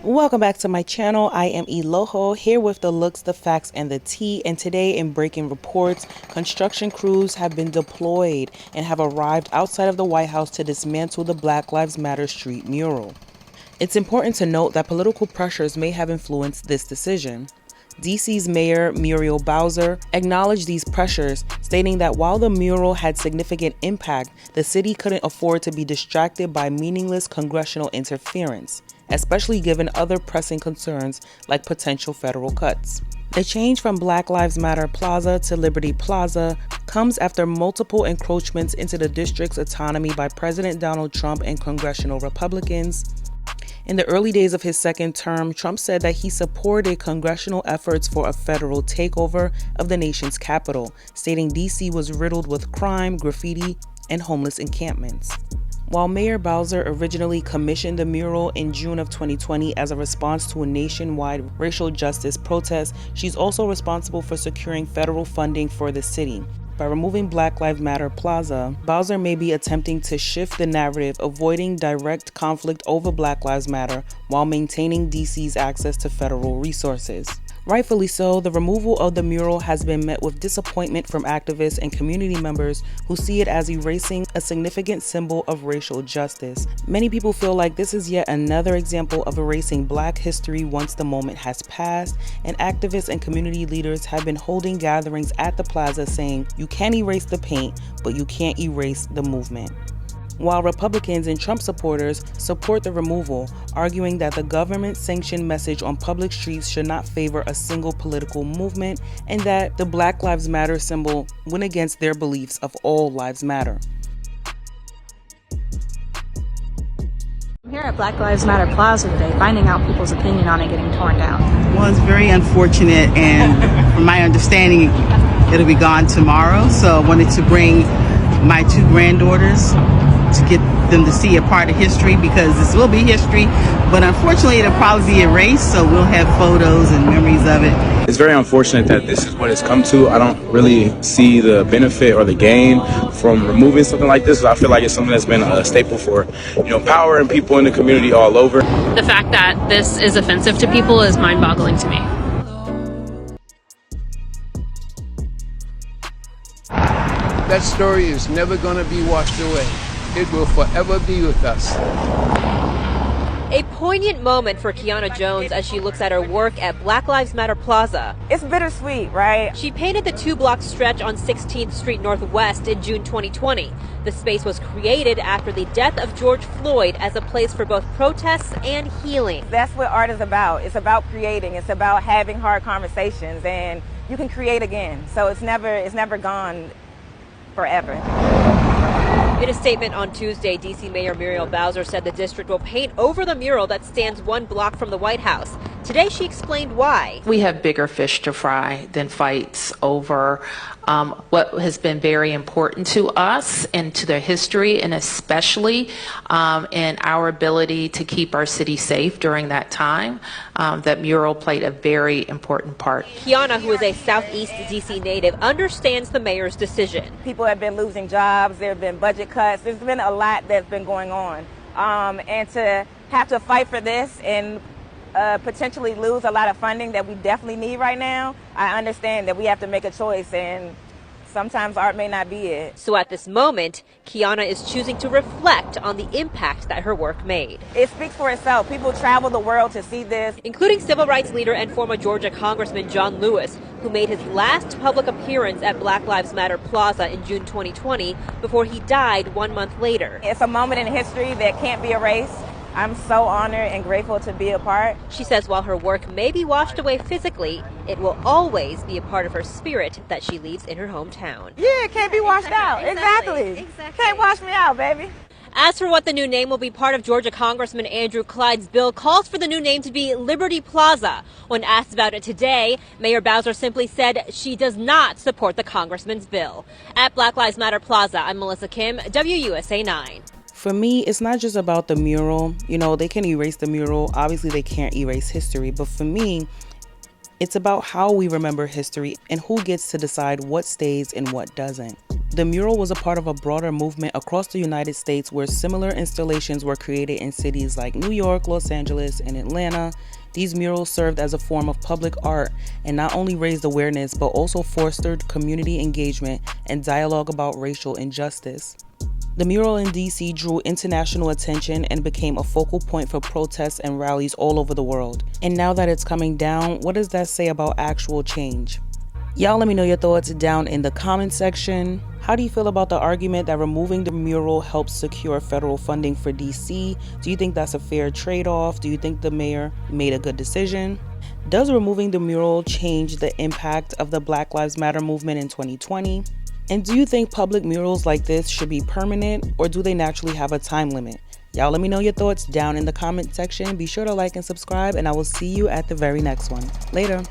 Welcome back to my channel. I am Eloho, here with the looks, the facts, and the tea. And today in breaking reports, construction crews have been deployed and have arrived outside of the White House to dismantle the Black Lives Matter street mural. It's important to note that political pressures may have influenced this decision. DC's Mayor Muriel Bowser acknowledged these pressures, stating that while the mural had significant impact, the city couldn't afford to be distracted by meaningless congressional interference, especially given other pressing concerns like potential federal cuts. The change from Black Lives Matter Plaza to Liberty Plaza comes after multiple encroachments into the district's autonomy by President Donald Trump and congressional Republicans. In the early days of his second term, Trump said that he supported congressional efforts for a federal takeover of the nation's capital, stating DC was riddled with crime, graffiti, and homeless encampments. While Mayor Bowser originally commissioned the mural in June of 2020 as a response to a nationwide racial justice protest, she's also responsible for securing federal funding for the city. By removing Black Lives Matter Plaza, Bowser may be attempting to shift the narrative, avoiding direct conflict over Black Lives Matter while maintaining DC's access to federal resources. Rightfully so, the removal of the mural has been met with disappointment from activists and community members who see it as erasing a significant symbol of racial justice. Many people feel like this is yet another example of erasing Black history once the moment has passed, and activists and community leaders have been holding gatherings at the plaza saying, "You can erase the paint, but you can't erase the movement." While Republicans and Trump supporters support the removal, arguing that the government-sanctioned message on public streets should not favor a single political movement and that the Black Lives Matter symbol went against their beliefs of all lives matter. I'm here at Black Lives Matter Plaza today, finding out people's opinion on it getting torn down. Well, it's very unfortunate, and from my understanding, it'll be gone tomorrow. So I wanted to bring my two granddaughters to get them to see a part of history, because this will be history, but unfortunately it'll probably be erased, so we'll have photos and memories of it. It's very unfortunate that this is what it's come to. I don't really see the benefit or the gain from removing something like this. I feel like it's something that's been a staple for, power and people in the community all over. The fact that this is offensive to people is mind-boggling to me. That story is never going to be washed away. It will forever be with us. A poignant moment for Kiana Jones as she looks at her work at Black Lives Matter Plaza. It's bittersweet, right? She painted the 2-block stretch on 16th Street Northwest in June 2020. The space was created after the death of George Floyd as a place for both protests and healing. That's what art is about. It's about creating. It's about having hard conversations, and you can create again. So it's never gone forever. In a statement on Tuesday, D.C. Mayor Muriel Bowser said the district will paint over the mural that stands 1 block from the White House. Today, she explained why. We have bigger fish to fry than fights over what has been very important to us and to their history, and especially in our ability to keep our city safe during that time. That mural played a very important part. Kiana, who is a Southeast D.C. native, understands the mayor's decision. People have been losing jobs. There have been budget cuts. There's been a lot that's been going on. And to have to fight for this and potentially lose a lot of funding that we definitely need right now, I understand that we have to make a choice, and sometimes art may not be it. So at this moment, Kiana is choosing to reflect on the impact that her work made. It speaks for itself. People travel the world to see this. Including civil rights leader and former Georgia Congressman John Lewis, who made his last public appearance at Black Lives Matter Plaza in June 2020 before he died 1 month later. It's a moment in history that can't be erased. I'm so honored and grateful to be a part. She says while her work may be washed away physically, it will always be a part of her spirit that she leaves in her hometown. Yeah, it can't be washed out. Exactly. Can't wash me out, baby. As for what the new name will be, part of Georgia Congressman Andrew Clyde's bill calls for the new name to be Liberty Plaza. When asked about it today, Mayor Bowser simply said she does not support the congressman's bill. At Black Lives Matter Plaza, I'm Melissa Kim, WUSA 9. For me, it's not just about the mural. They can erase the mural. Obviously, they can't erase history. But for me, it's about how we remember history and who gets to decide what stays and what doesn't. The mural was a part of a broader movement across the United States where similar installations were created in cities like New York, Los Angeles, and Atlanta. These murals served as a form of public art and not only raised awareness, but also fostered community engagement and dialogue about racial injustice. The mural in DC drew international attention and became a focal point for protests and rallies all over the world. And now that it's coming down, what does that say about actual change? Y'all let me know your thoughts down in the comment section. How do you feel about the argument that removing the mural helps secure federal funding for DC? Do you think that's a fair trade-off? Do you think the mayor made a good decision? Does removing the mural change the impact of the Black Lives Matter movement in 2020? And do you think public murals like this should be permanent, or do they naturally have a time limit? Y'all let me know your thoughts down in the comment section. Be sure to like and subscribe, and I will see you at the very next one. Later.